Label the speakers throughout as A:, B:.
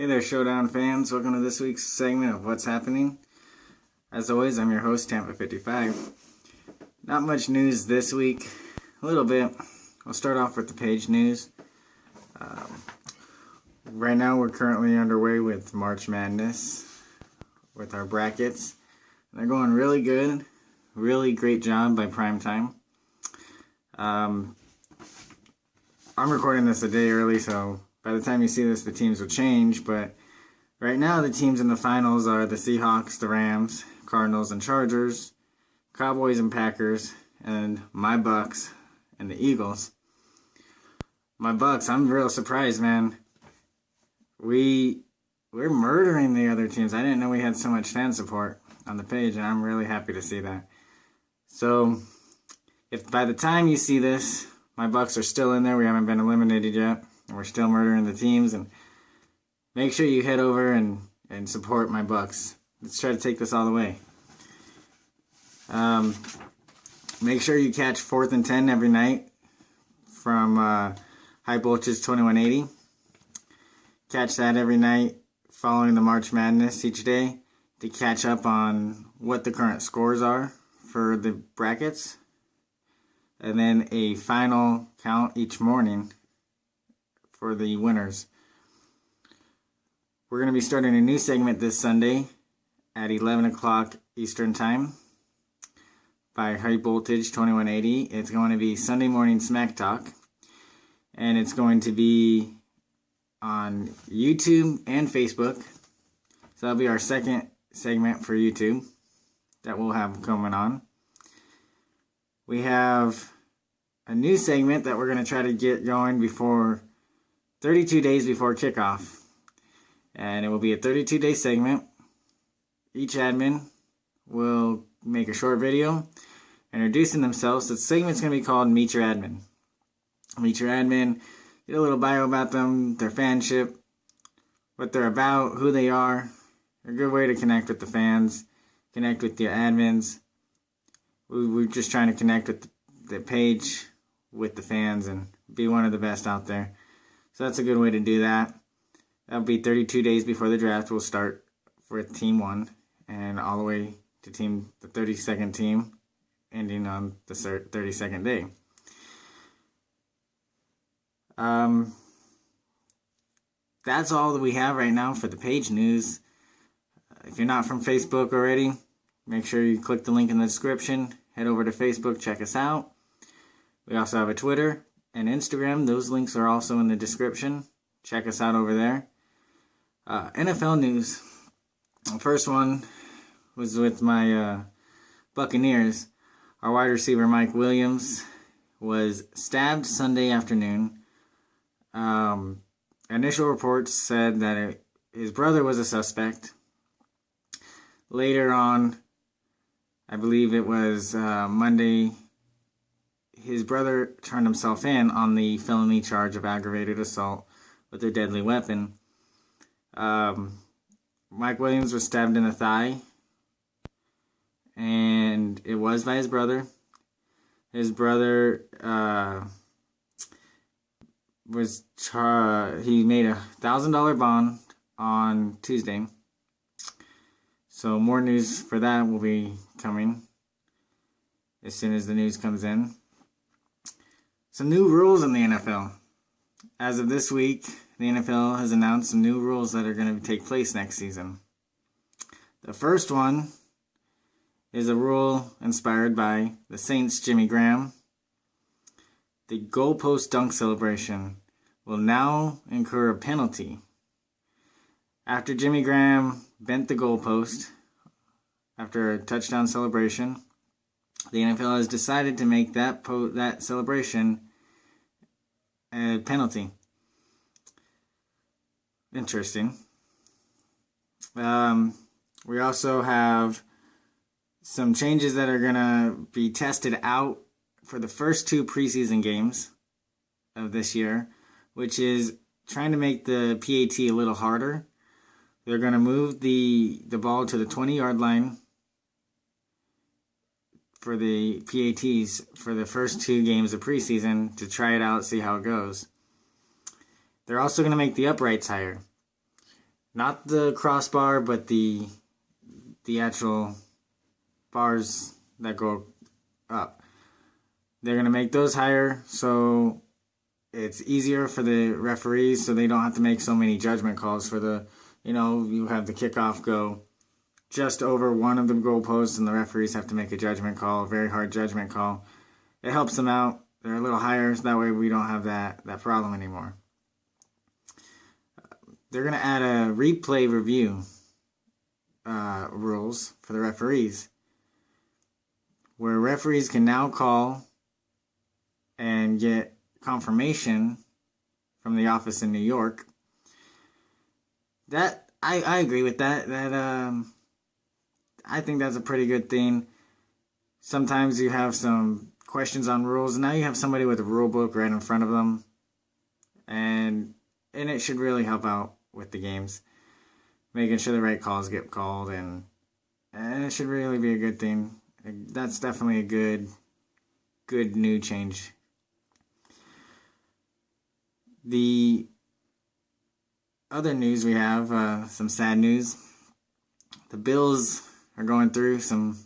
A: Hey there, Showdown fans. Welcome to this week's segment of What's Happening. As always, I'm your host, tampa55. Not much news this week. A little bit. I'll start off with the page news. Right now, we're currently underway with March Madness with our brackets. They're going really good. Really great job by Primetime. I'm recording this a day early, so by the time you see this, the teams will change. But right now, the teams in the finals are the Seahawks, the Rams, Cardinals, and Chargers, Cowboys and Packers, and my Bucks and the Eagles. My Bucks, I'm real surprised, man. We're murdering the other teams. I didn't know we had so much fan support on the page, and I'm really happy to see that. So, if by the time you see this, my Bucks are still in there, we haven't been eliminated yet, and we're still murdering the teams, and make sure you head over and support my Bucks. Let's try to take this all the way. Make sure you catch 4th and 10 every night from High Voltage 2180. Catch that every night following the March Madness each day to catch up on what the current scores are for the brackets. And then a final count each morning for the winners. We're going to be starting a new segment this Sunday at 11 o'clock Eastern Time by High Voltage 2180. It's going to be Sunday Morning Smack Talk. And it's going to be on YouTube and Facebook. So that'll be our second segment for YouTube that we'll have coming on. We have a new segment that we're going to try to get going before 32 days before kickoff. And it will be a 32-day segment. Each admin will make a short video introducing themselves. The segment's going to be called Meet Your Admin. Meet Your Admin. Get a little bio about them, their fanship, what they're about, who they are. A good way to connect with the fans, connect with the admins. We're just trying to connect with the page, with the fans, and be one of the best out there. So that's a good way to do that. That'll be 32 days before the draft. We'll start with Team 1 and all the way to the 32nd team, ending on the 32nd day. That's all that we have right now for the page news. If you're not from Facebook already, make sure you click the link in the description. Head over to Facebook, check us out. We also have a Twitter and Instagram. Those links are also in the description. Check us out over there. NFL news. The first one was with my Buccaneers. Our wide receiver Mike Williams was stabbed Sunday afternoon. Initial reports said that his brother was a suspect. Later on, I believe it was Monday, his brother turned himself in on the felony charge of aggravated assault with a deadly weapon. Mike Williams was stabbed in the thigh, and it was by his brother. His brother he made a $1,000 bond on Tuesday. So more news for that will be coming as soon as the news comes in. Some new rules in the NFL. As of this week, the NFL has announced some new rules that are going to take place next season. The first one is a rule inspired by the Saints' Jimmy Graham. The goalpost dunk celebration will now incur a penalty. After Jimmy Graham bent the goalpost after a touchdown celebration, the NFL has decided to make that celebration a penalty. Interesting. We also have some changes that are going to be tested out for the first 2 preseason games of this year, which is trying to make the PAT a little harder. They're going to move the ball to the 20-yard line for the PATs for the first 2 games of preseason to try it out, see how it goes. They're also going to make the uprights higher. not the crossbar, but the actual bars that go up. They're going to make those higher, so it's easier for the referees, so they don't have to make so many judgment calls for the, you have the kickoff go just over one of the goalposts, and the referees have to make a judgment call, a very hard judgment call. It helps them out. They're a little higher, so that way we don't have that problem anymore. They're going to add a replay review rules for the referees, where referees can now call and get confirmation from the office in New York. That I agree with that. I think that's a pretty good thing. Sometimes you have some questions on rules, and now you have somebody with a rule book right in front of them, and it should really help out with the games, making sure the right calls get called, and it should really be a good thing. That's definitely a good new change. The other news we have, some sad news. The Bills are going through some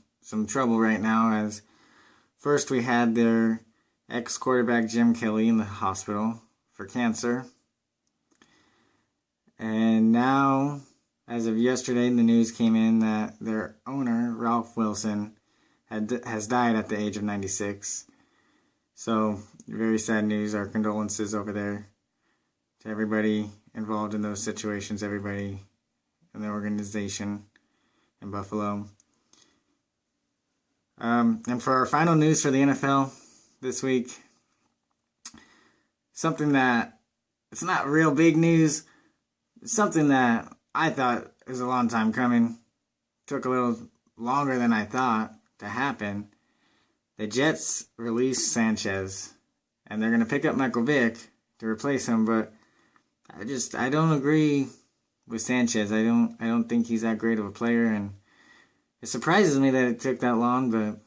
A: trouble right now, as first we had their ex-quarterback Jim Kelly in the hospital for cancer. And now, as of yesterday, the news came in that their owner, Ralph Wilson, has died at the age of 96. So, very sad news. Our condolences over there to everybody involved in those situations, everybody in the organization in Buffalo. And for our final news for the NFL this week, something that, it's not real big news, it's something that I thought was a long time coming. Took a little longer than I thought to happen. The Jets released Sanchez, and they're going to pick up Michael Vick to replace him, but I don't agree with Sanchez. I don't think he's that great of a player, and it surprises me that it took that long, but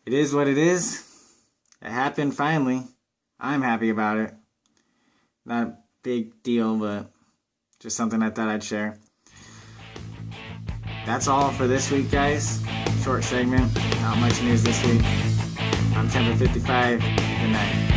A: it is what it is. It happened finally. I'm happy about it. Not a big deal, but just something I thought I'd share. That's all for this week, guys. Short segment. Not much news this week. I'm tampa55. Good night.